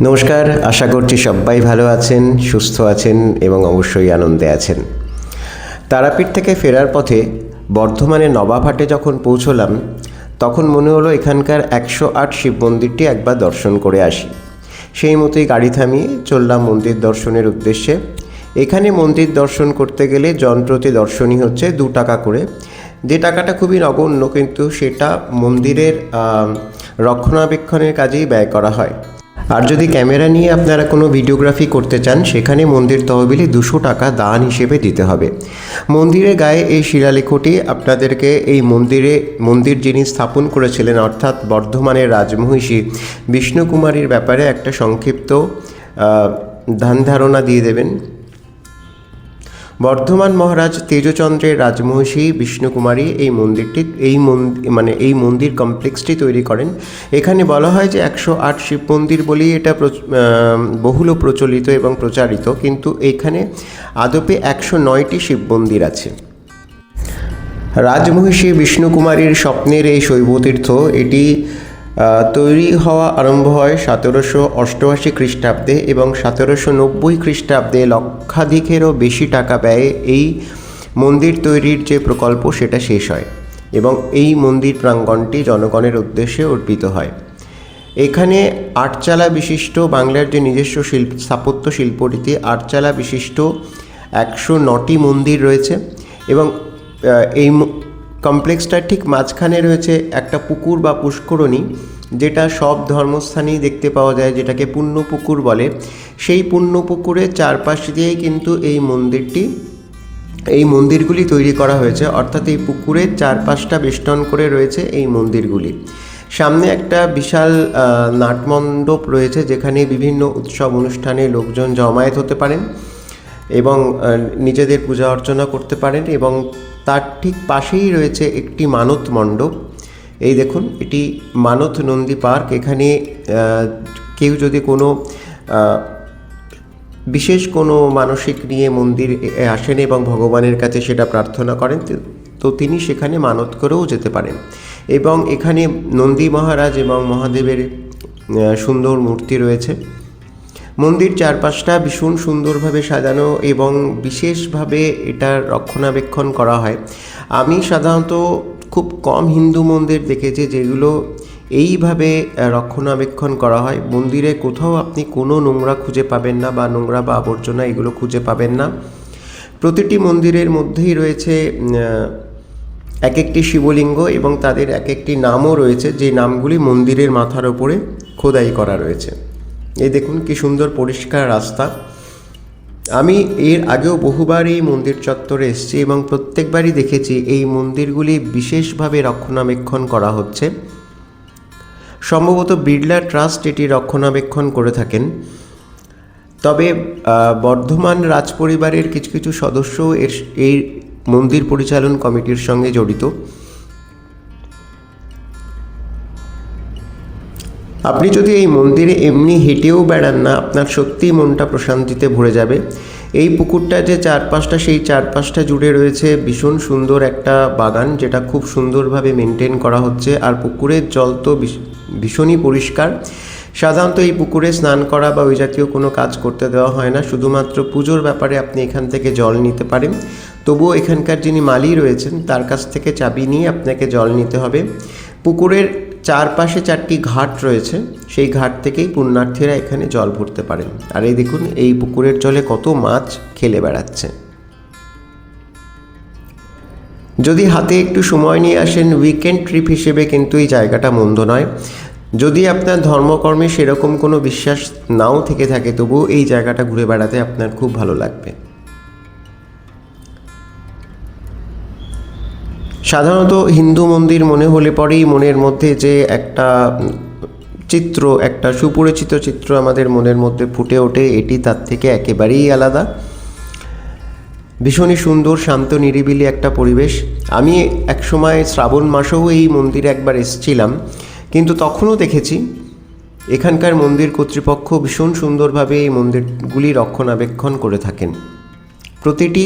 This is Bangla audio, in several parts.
নমস্কার, আশা করছি সবাই ভালো আছেন, সুস্থ আছেন এবং অবশ্যই আনন্দে আছেন। তারাপীঠ থেকে ফেরার পথে বর্ধমানে নবাবহাটে যখন পৌঁছলাম তখন মনে হলো এখানকার 108 শিব মন্দিরটি একবার দর্শন করে আসি। সেই মতোই গাড়ি থামিয়ে চললাম মন্দির দর্শনের উদ্দেশ্যে। এখানে মন্দির দর্শন করতে গেলে জনপ্রতি দর্শনই হচ্ছে 2 টাকা করে, যে টাকাটা খুবই নগণ্য, কিন্তু সেটা মন্দিরের রক্ষণাবেক্ষণের কাজেই ব্যয় করা হয়। আর যদি ক্যামেরা নিয়ে আপনারা কোনো ভিডিওগ্রাফি করতে চান সেখানে মন্দির তহবিলে 200 টাকা দান হিসেবে দিতে হবে। মন্দিরের গায়ে এই শিলালেখটি আপনাদেরকে এই মন্দির যিনি স্থাপন করেছিলেন অর্থাৎ বর্ধমানের রাজমহিষী বিষ্ণুকুমারীর ব্যাপারে একটা সংক্ষিপ্ত ধ্যান ধারণা দিয়ে দেবেন। বর্ধমান মহারাজ তেজচন্দ্রের রাজমহিষী বিষ্ণুকুমারী এই মন্দির কমপ্লেক্সটি তৈরি করেন। এখানে বলা হয় যে 108 শিব মন্দির বলেই এটা বহুল প্রচলিত এবং প্রচারিত, কিন্তু এখানে আদপে 109টি শিব মন্দির আছে। রাজমহিষী বিষ্ণুকুমারীর স্বপ্নের এই শৈবতীর্থ এটি তৈরি হওয়া আরম্ভ হয় 1788 খ্রিস্টাব্দে এবং 1790 খ্রিস্টাব্দে লক্ষাধিকেরও বেশি টাকা ব্যয়ে এই মন্দির তৈরির যে প্রকল্প সেটা শেষ হয় এবং এই মন্দির প্রাঙ্গণটি জনগণের উদ্দেশ্যে অর্পিত হয়। এখানে 8 চালা বিশিষ্ট বাংলার যে নিজস্ব স্থাপত্য শিল্পরীতি 8 চালা বিশিষ্ট 109টি মন্দির রয়েছে এবং এই কমপ্লেক্সটার ঠিক মাঝখানে রয়েছে একটা পুকুর বা পুষ্করণী, যেটা সব ধর্মস্থানেই দেখতে পাওয়া যায়, যেটাকে পুণ্য পুকুর বলে। সেই পুণ্য পুকুরের চারপাশ দিয়েই কিন্তু এই মন্দিরগুলি তৈরি করা হয়েছে, অর্থাৎ এই পুকুরের চারপাশটা বেষ্টন করে রয়েছে এই মন্দিরগুলি। সামনে একটা বিশাল নাটমণ্ডপ রয়েছে যেখানে বিভিন্ন উৎসব অনুষ্ঠানে লোকজন জমায়েত হতে পারেন এবং নিজেদের পূজা অর্চনা করতে পারেন, এবং তার ঠিক পাশেই রয়েছে একটি মানত মণ্ডপ। এই দেখুন, এটি মানত নন্দী পার্ক। এখানে কেউ যদি কোনো বিশেষ কোনো মানসিক নিয়ে মন্দির আসেন এবং ভগবানের কাছে সেটা প্রার্থনা করেন তো তিনি সেখানে মানত করেও যেতে পারেন। এবং এখানে নন্দী মহারাজ এবং মহাদেবের সুন্দর মূর্তি রয়েছে। মন্দির চারপাশটা ভীষণ সুন্দরভাবে সাজানো এবং বিশেষভাবে এটার রক্ষণাবেক্ষণ করা হয়। আমি সাধারণত খুব কম হিন্দু মন্দির দেখেছি যেগুলো এইভাবে রক্ষণাবেক্ষণ করা হয়। মন্দিরে কোথাও আপনি কোনো নোংরা খুঁজে পাবেন না বা নোংরা বা আবর্জনা এগুলো খুঁজে পাবেন না। প্রতিটি মন্দিরের মধ্যেই রয়েছে এক একটি শিবলিঙ্গ এবং তাদের এক একটি নামও রয়েছে, যে নামগুলি মন্দিরের মাথার ওপরে খোদাই করা রয়েছে। এই দেখুন কি সুন্দর পরিষ্কার রাস্তা। আমি এর আগেও বহুবার এই মন্দির চত্বরে এসেছি এবং প্রত্যেকবারই দেখেছি এই মন্দিরগুলি বিশেষভাবে রক্ষণাবেক্ষণ করা হচ্ছে। সম্ভবত বিড়লা ট্রাস্ট এটি রক্ষণাবেক্ষণ করে থাকেন। তবে বর্ধমান রাজপরিবারের কিছু কিছু সদস্য এই মন্দির পরিচালন কমিটির সঙ্গে জড়িত। আপনি যদি এই মন্দিরে এমনি হেঁটেও বেড়ান না, আপনার সত্যিই মনটা প্রশান্তিতে ভরে যাবে। এই পুকুরটা যে চারপাশটা, সেই চারপাশটা জুড়ে রয়েছে ভীষণ সুন্দর একটা বাগান, যেটা খুব সুন্দরভাবে মেনটেন করা হচ্ছে। আর পুকুরের জল তো ভীষণই পরিষ্কার। সাধারণত এই পুকুরে স্নান করা বা ওই জাতীয় কোনো কাজ করতে দেওয়া হয় না, শুধুমাত্র পুজোর ব্যাপারে আপনি এখান থেকে জল নিতে পারেন। তবুও এখানকার যিনি মালি রয়েছেন তার কাছ থেকে চাবি নিয়ে আপনাকে জল নিতে হবে। পুকুরের চারপাশে 4টি ঘাট রয়েছে, সেই ঘাট থেকেই পুণ্যার্থীরা এখানে জল ভরতে পারেন। আর এই দেখুন, এই পুকুরের জলে কত মাছ খেলে বেড়াচ্ছে। যদি হাতে একটু সময় নিয়ে আসেন, উইকেন্ড ট্রিপ হিসেবে কিন্তু এই জায়গাটা মন্দ নয়। যদি আপনার ধর্মকর্মে সেরকম কোনো বিশ্বাস নাও থেকে থাকে, তবুও এই জায়গাটা ঘুরে বেড়াতে আপনার খুব ভালো লাগবে। সাধারণত হিন্দু মন্দির মনে হলে পরেই মনের মধ্যে যে একটা একটা সুপরিচিত চিত্র আমাদের মনের মধ্যে ফুটে ওঠে, এটি তার থেকে একেবারেই আলাদা। ভীষণই সুন্দর, শান্ত, নিরিবিলি একটা পরিবেশ। আমি একসময় শ্রাবণ মাসেও এই মন্দিরে একবার এসেছিলাম, কিন্তু তখনও দেখেছি এখানকার মন্দির কর্তৃপক্ষ ভীষণ সুন্দরভাবে এই মন্দিরগুলি রক্ষণাবেক্ষণ করে থাকেন। প্রতিটি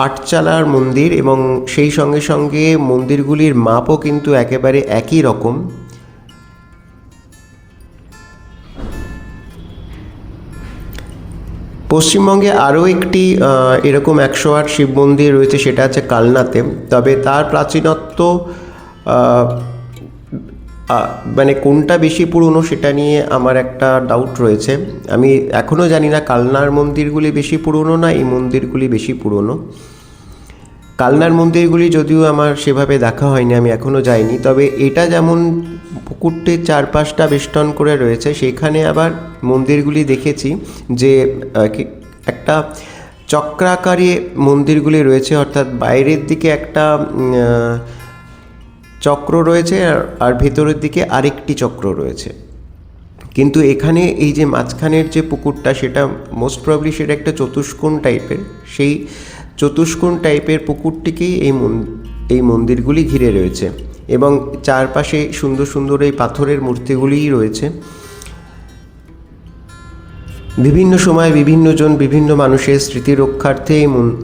8 চালার মন্দির এবং সেই সঙ্গে সঙ্গে মন্দিরগুলির মাপও কিন্তু একেবারে একই রকম। পশ্চিমবঙ্গে আরও একটি এরকম 108 শিব মন্দির রয়েছে, সেটা আছে কালনাতে। তবে তার প্রাচীনত্ব মানে কোনটা বেশি পুরনো সেটা নিয়ে আমার একটা ডাউট রয়েছে। আমি এখনও জানি না কালনার মন্দিরগুলি বেশি পুরনো না এই মন্দিরগুলি বেশি পুরনো। কালনার মন্দিরগুলি যদিও আমার সেভাবে দেখা হয়নি, আমি এখনও যাইনি। তবে এটা যেমন পুকুরটির চারপাশটা বেষ্টন করে রয়েছে, সেখানে আবার মন্দিরগুলি দেখেছি যে একটা চক্রাকারে মন্দিরগুলি রয়েছে, অর্থাৎ বাইরের দিকে একটা চক্র রয়েছে আর ভেতরের দিকে আরেকটি চক্র রয়েছে। কিন্তু এখানে এই যে মাঝখানের যে পুকুরটা, সেটা মোস্ট প্রবলি সেটা একটা চতুষ্কোণ টাইপের। সেই চতুষ্কোণ টাইপের পুকুরটিকেই এই মন্দিরগুলি ঘিরে রয়েছে এবং চারপাশে সুন্দর সুন্দর এই পাথরের মূর্তিগুলিই রয়েছে। বিভিন্ন সময় বিভিন্নজন বিভিন্ন মানুষের স্মৃতি রক্ষার্থে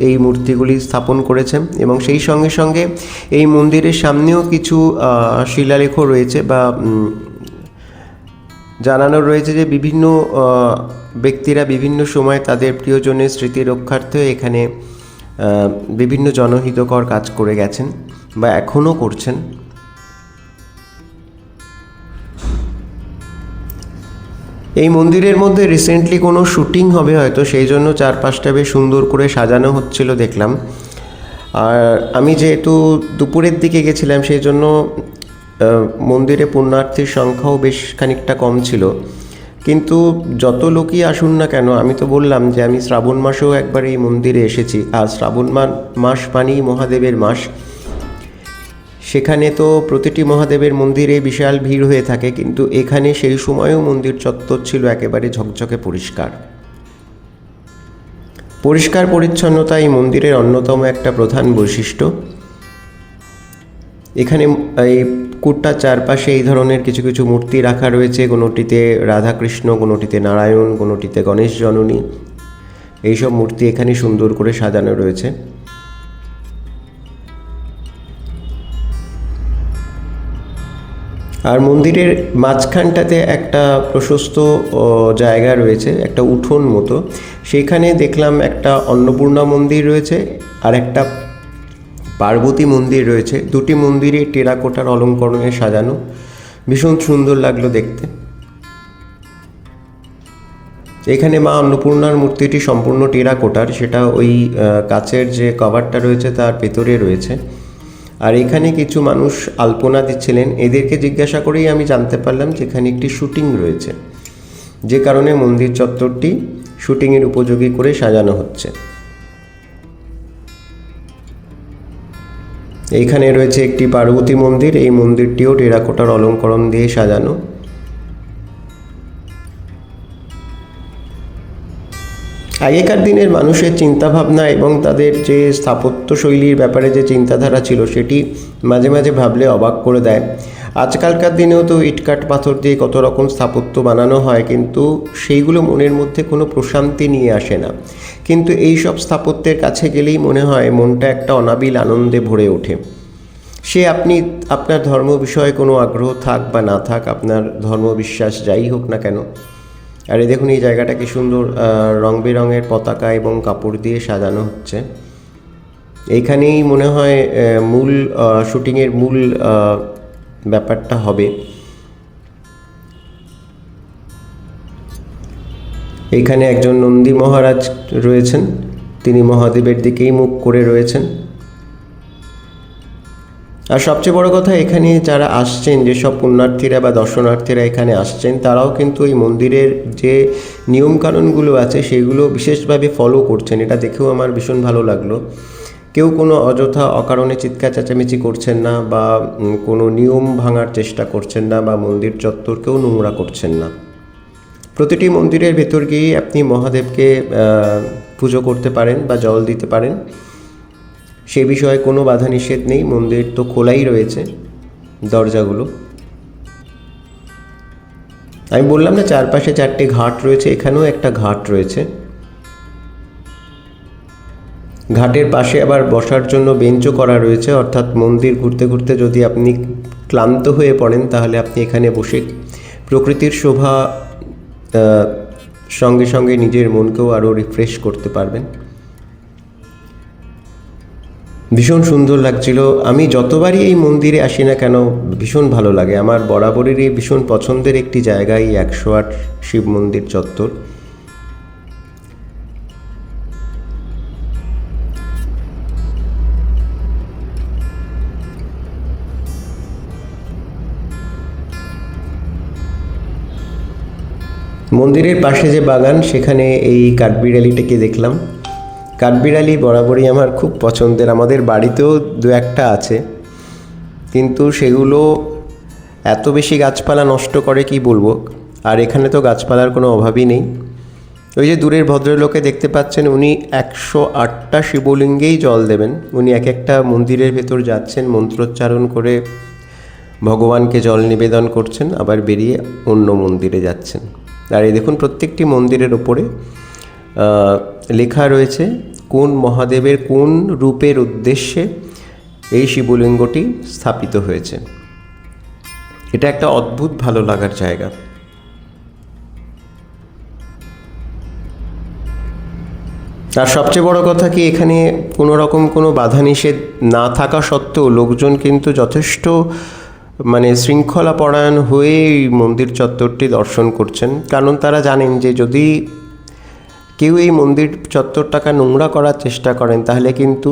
এই মূর্তিগুলি স্থাপন করেছেন এবং সেই সঙ্গে সঙ্গে এই মন্দিরের সামনেও কিছু শিলালেখও রয়েছে বা জানানো রয়েছে যে বিভিন্ন ব্যক্তিরা বিভিন্ন সময় তাদের প্রিয়জনের স্মৃতি রক্ষার্থে এখানে বিভিন্ন জনহিতকর কাজ করে গেছেন বা এখনও করছেন। এই মন্দিরের মধ্যে রিসেন্টলি কোনো শুটিং হবে হয়তো, সেই জন্য চারপাশটা বেশ সুন্দর করে সাজানো হচ্ছিল দেখলাম। আর আমি যেহেতু দুপুরের দিকে গেছিলাম, সেই জন্য মন্দিরে পুণ্যার্থীর সংখ্যাও বেশ খানিকটা কম ছিল। কিন্তু যত লোকই আসুন না কেন, আমি তো বললাম যে আমি শ্রাবণ মাসেও একবার এই মন্দিরে এসেছি। আর শ্রাবণ মাস মানেই মহাদেবের মাস। সেখানে তো প্রতিটি মহাদেবের মন্দিরে বিশাল ভিড় হয়ে থাকে, কিন্তু এখানে সেই সময়েও মন্দির চত্বর ছিল একেবারে ঝকঝকে পরিষ্কার। পরিষ্কার পরিচ্ছন্নতা এই মন্দিরের অন্যতম একটা প্রধান বৈশিষ্ট্য। এখানে এই পুকুরটার চারপাশে এই ধরনের কিছু কিছু মূর্তি রাখা রয়েছে, কোনোটিতে রাধাকৃষ্ণ, কোনোটিতে নারায়ণ, কোনোটিতে গণেশ জননী। এইসব মূর্তি এখানে সুন্দর করে সাজানো রয়েছে। আর মন্দিরের মাঝখানটাতে একটা প্রশস্ত জায়গা রয়েছে, একটা উঠোন মতো। সেইখানে দেখলাম একটা অন্নপূর্ণা মন্দির রয়েছে আর একটা পার্বতী মন্দির রয়েছে। দুটি মন্দিরে টেরাকোটার অলঙ্করণে সাজানো, ভীষণ সুন্দর লাগলো দেখতে। এখানে মা অন্নপূর্ণার মূর্তিটি সম্পূর্ণ টেরাকোটার, সেটা ওই কাচের যে কভারটা রয়েছে তার ভেতরে রয়েছে। আর এখানে কিছু মানুষ আলপনা দিচ্ছিলেন। এদেরকে জিজ্ঞাসা করেই আমি জানতে পারলাম যে এখানে একটি শুটিং রয়েছে, যে কারণে মন্দির চত্বরটি শুটিংয়ের উপযোগী করে সাজানো হচ্ছে। এইখানে রয়েছে একটি পার্বতী মন্দির, এই মন্দিরটিও টেরাকোটার অলঙ্করণ দিয়ে সাজানো। আগেকার দিনের মানুষের চিন্তাভাবনা এবং তাদের যে স্থাপত্য শৈলীর ব্যাপারে যে চিন্তাধারা ছিল, সেটি মাঝে মাঝে ভাবলে অবাক করে দেয়। আজকালকার দিনেও তো ইটকাট পাথর দিয়ে কত রকম স্থাপত্য বানানো হয়, কিন্তু সেইগুলো মনের মধ্যে কোনো প্রশান্তি নিয়ে আসে না। কিন্তু এই সব স্থাপত্যের কাছে গেলেই মনে হয় মনটা একটা অনাবিল আনন্দে ভরে ওঠে। সে আপনি আপনার ধর্ম বিষয়ে কোনো আগ্রহ থাক বা না থাক, আপনার ধর্মবিশ্বাস যাই হোক না কেন। আর এই দেখুন এই জায়গাটা কি সুন্দর রং বেরঙের পতাকা এবং কাপড় দিয়ে সাজানো হচ্ছে। এইখানেই মনে হয় মূল শুটিংয়ের মূল ব্যাপারটা হবে। এইখানে একজন নন্দী মহারাজ রয়েছেন, তিনি মহাদেবের দিকেই মুখ করে রয়েছেন। আর সবচেয়ে বড় কথা, এখানে যারা আসছেন, যেসব পুণ্যার্থীরা বা দর্শনার্থীরা এখানে আসছেন, তারাও কিন্তু এই মন্দিরের যে নিয়মকানুনগুলো আছে সেগুলো বিশেষভাবে ফলো করছেন। এটা দেখেও আমার ভীষণ ভালো লাগলো। কেউ কোনো অযথা অকারণে চিৎকার চেঁচামেচি করছেন না বা কোনো নিয়ম ভাঙার চেষ্টা করছেন না বা মন্দির চত্বরকেও নোংরা করছেন না। প্রতিটি মন্দিরের ভেতর গিয়ে আপনি মহাদেবকে পুজো করতে পারেন বা জল দিতে পারেন, সে বিষয়ে কোনো বাধা নিষেধ নেই। মন্দির তো খোলাই রয়েছে দরজাগুলো। আমি বললাম না চারপাশে 4টে ঘাট রয়েছে, এখানেও একটা ঘাট রয়েছে। ঘাটের পাশে আবার বসার জন্য বেঞ্চও করা রয়েছে, অর্থাৎ মন্দির ঘুরতে ঘুরতে যদি আপনি ক্লান্ত হয়ে পড়েন তাহলে আপনি এখানে বসে প্রকৃতির শোভা সঙ্গে সঙ্গে নিজের মনকেও আরও রিফ্রেশ করতে পারবেন। ভীষণ সুন্দর লাগছিল। আমি যতবারই এই মন্দিরে আসি না কেন ভীষণ ভালো লাগে। আমার বরাবরেরই ভীষণ পছন্দের একটি জায়গা এই 108 শিব মন্দির চত্বর। মন্দিরের পাশে যে বাগান, সেখানে এই কাঠবিড়ালিটাকে দেখলাম। কাঠবিড়ালি বরাবরই আমার খুব পছন্দের। আমাদের বাড়িতেও দু একটা আছে, কিন্তু সেগুলো এত বেশি গাছপালা নষ্ট করে কি বলবো। আর এখানে তো গাছপালার কোনো অভাবই নেই। ওই যে দূরের ভদ্রলোকে দেখতে পাচ্ছেন, উনি 108টা শিবলিঙ্গেই জল দেবেন। উনি এক একটা মন্দিরের ভেতর যাচ্ছেন, মন্ত্রোচ্চারণ করে ভগবানকে জল নিবেদন করছেন, আবার বেরিয়ে অন্য মন্দিরে যাচ্ছেন। আর এই দেখুন, প্রত্যেকটি মন্দিরের ওপরে লেখা রয়েছে কোন মহাদেবের কোন রূপের উদ্দেশ্যে এই শিবলিঙ্গটি স্থাপিত হয়েছে। এটা একটা অদ্ভুত ভালো লাগার জায়গা। আর সবচেয়ে বড় কথা কি, এখানে কোনো রকম কোনো বাধা নিষেধ না থাকা সত্ত্বেও লোকজন কিন্তু যথেষ্ট শৃঙ্খলা পরায়ণ হয়ে এই মন্দির চত্বরটি দর্শন করছেন। কারণ তারা জানেন যে যদি কেউ এই মন্দির চত্বরটাকে নোংরা করার চেষ্টা করেন, তাহলে কিন্তু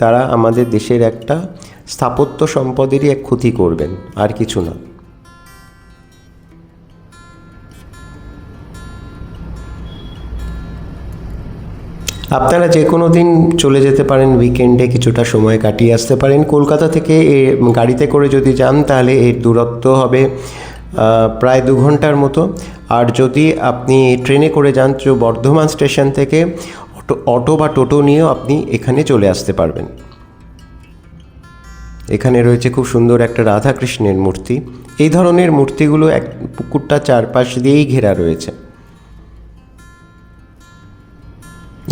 তারা আমাদের দেশের একটা স্থাপত্য সম্পদেরই এক ক্ষতি করবেন, আর কিছু না। আপনারা যে কোনো দিন চলে যেতে পারেন, উইকেন্ডে কিছুটা সময় কাটিয়ে আসতে পারেন। কলকাতা থেকে গাড়িতে করে যদি যান, তাহলে এর দূরত্ব হবে প্রায় 2 ঘন্টার মতো। আর যদি আপনি ট্রেনে করে যান, তো বর্ধমান স্টেশন থেকে অটো বা টোটো নিয়েও আপনি এখানে চলে আসতে পারবেন। এখানে রয়েছে খুব সুন্দর একটা রাধাকৃষ্ণের মূর্তি। এই ধরনের মূর্তিগুলো পুকুরটা চারপাশ দিয়েই ঘেরা রয়েছে।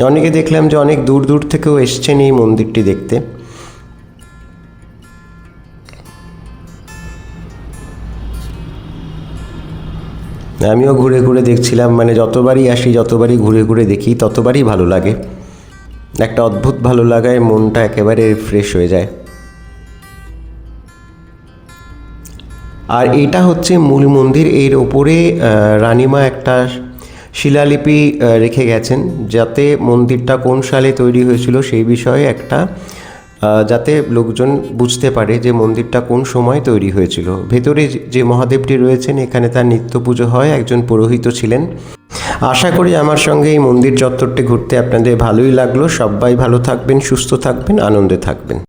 অনেকে দেখলাম যে অনেক দূর দূর থেকেও এসছেন এই মন্দিরটি দেখতে। আমিও ঘুরে ঘুরে দেখছিলাম, যতবারই আসি, যতবারই ঘুরে ঘুরে দেখি, ততবারই ভালো লাগে। একটা অদ্ভুত ভালো লাগায় মনটা একেবারে ফ্রেশ হয়ে যায়। আর এটা হচ্ছে মূল মন্দির। এর ওপরে রানীমা একটা শিলালিপি রেখে গেছেন, যাতে মন্দিরটা কোন সালে তৈরি হয়েছিল সেই বিষয়ে যাতে লোকজন বুঝতে পারে যে মন্দিরটা কোন সময় তৈরি হয়েছিল। ভেতরে যে মহাদেবটি রয়েছেন, এখানে তার নিত্য পুজো হয়, একজন পুরোহিত ছিলেন। আশা করি আমার সঙ্গে এই মন্দির চত্বরটি ঘুরতে আপনাদের ভালোই লাগলো। সবাই ভালো থাকবেন, সুস্থ থাকবেন, আনন্দে থাকবেন।